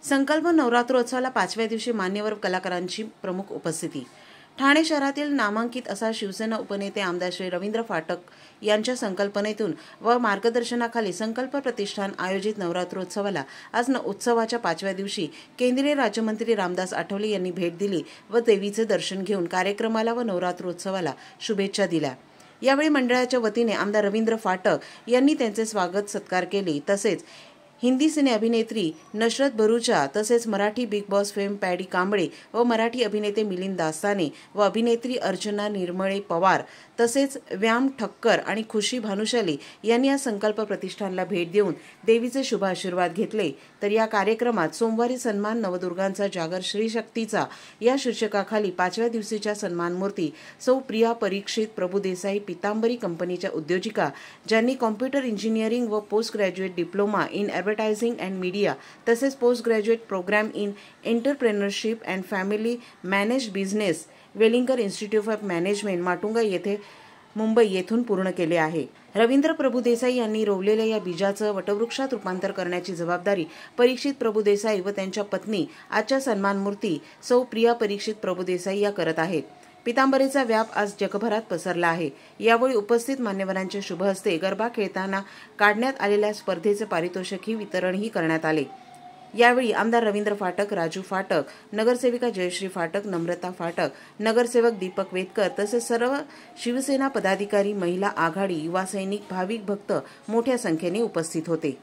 संकल्प नवरात्रोत्सवाला 5व्या दिवशी मान्यवर कलाकारांची प्रमुख उपस्थिती। ठाणे शहरातील नामांकित असा शिवसेना उपनेते आमदार श्री रवींद्र फाटक यांच्या संकल्पनेतून व मार्गदर्शनाखाली संकल्प प्रतिष्ठान आयोजित नवरात्रोत्सवाला आज उत्सवाच्या 5व्या दिवशी केंद्रीय राज्यमंत्री रामदास आठवले यांनी भेट दिली व देवीचे दर्शन घेऊन कार्यक्रमाला व नवरात्रोत्सवाला शुभेच्छा दिल्या। यावेळी मंडळाच्या वतीने आमदार रवींद्र फाटक यांनी त्यांचे स्वागत सत्कार केले। तसेच हिंदी सिने अभिनेत्री नशरत भरूचा तसेच Marathi big boss fame paddy Kamble व मराठी अभिनेते मिलिंद दास्ताने व अभिनेत्री अर्चना निर्मळे पवार तसेच व्याम ठक्कर आणि खुशी भानुशाली यांनी या संकल्प प्रतिष्ठानला भेट देऊन देवीचे शुभ आशीर्वाद घेतले। तर या कार्यक्रमात सोमवारी सन्मान नवदुर्गांचा जागर श्री शक्तीचा या शीर्षकाखाली 5व्या दिवशीच्या सन्मान मूर्ती सौ प्रिया परीक्षित प्रभुदेसाई पितांबरी कंपनीच्या उद्योजिका ज्यांनी कॉम्प्युटर इंजिनिअरिंग व post graduate diploma in advertising and media तसेच post graduate program in entrepreneurship and family manage business Welingkar institute of management Matunga येथे मुंबई येथून पूर्ण केले आहे। रवींद्र प्रभुदेसाई यांनी रोवलेल्या या बीजाचं वटवृक्षात रूपांतर करण्याची जबाबदारी परीक्षित प्रभुदेसाई व त्यांच्या पत्नी आजच्या सन्मान मूर्ती सौ प्रिया परीक्षित प्रभुदेसाई या करत आहेत। पितांबरीचा व्याप आज जगभरात पसरला आहे। यावेळी उपस्थित मान्यवरांच्या शुभ हस्ते गरबा खेळताना काढण्यात आलेल्या स्पर्धेचे पारितोषिकही वितरणही करण्यात आले। यावेळी आमदार रवींद्र फाटक, राजू फाटक, नगरसेविका जयश्री फाटक, नम्रता फाटक, नगरसेवक दीपक वेदकर तसेच सर्व शिवसेना पदाधिकारी, महिला आघाडी, युवा सैनिक, भाविक भक्त मोठ्या संख्येने उपस्थित होते।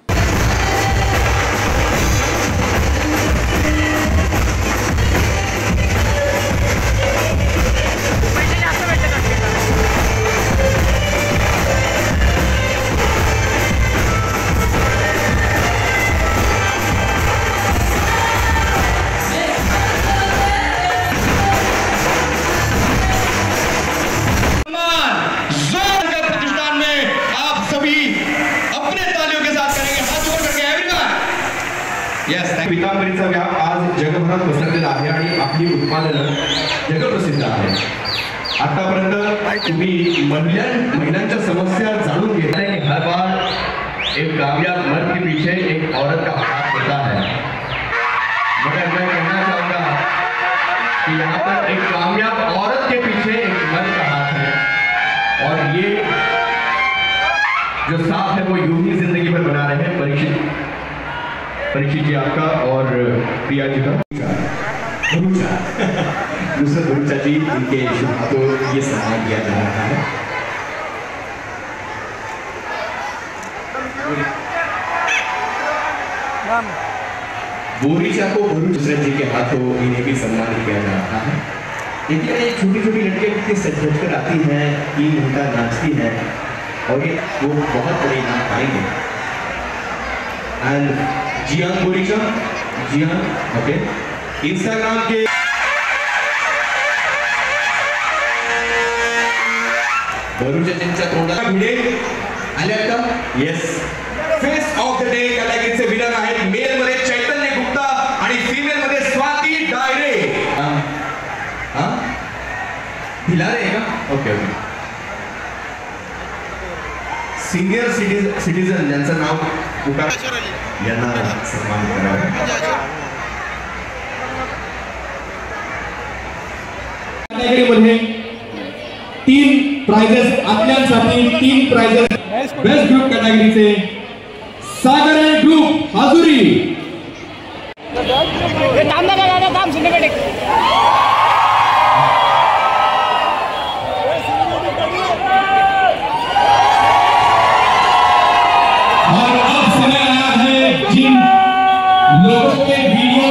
पितांबरीचा व्याप आज जगभरात पसरलेला आहे आणि आपली उत्पादनं जगप्रसिद्ध आहेत। आतापर्यंत तुम्ही महिलांच्या समस्या जाणून घेता है कि हर बार एक कामयाब मर्द के पीछे एक औरत का हाथ होता है, मगर मैं कहना चाहूँगा कि यहाँ पर एक कामयाब औरत के पीछे एक मर्द का हाथ है और ये जो साथ है वो यूं ही जिंदगी भर बना रहे हैं। परीक्षित जी आपका और प्रिया जी का दूसरा भरूचा जी, इनके शुभ हाथों ये सम्मान किया जा रहा है। बोरीचा को भरूचा जी के हाथों इन्हें भी सम्मान किया जा रहा है। देखिए ये छोटी छोटी लड़कियां कितनी सज कर आती हैं, 3 घंटा नाचती हैं और ये वो बहुत बड़ी नाम पाएंगे। And Jiyan Boricha, Jiyan okay, Instagram के भरूचाच्या तोंडाला भिडे आल्या का? Yes, face of the day कॅटेगरीचे विनर आहेत। मेल मध्ये चैतन्य गुप्ता आणि फीमेल मध्ये स्वाती डायरे। भिलारे का? Okay okay. सिनियर सिटीजन ज्यांचं नाव पुकार यांना सन्मान करावा। कॅटेगरीमध्ये 3 प्राइजेस आपल्यासाठी, 3 प्राइजेस बेस्ट ग्रुप कॅटेगरीचे सागर ग्रुप हाजुरी। काम सुनने लोगों के वीडियो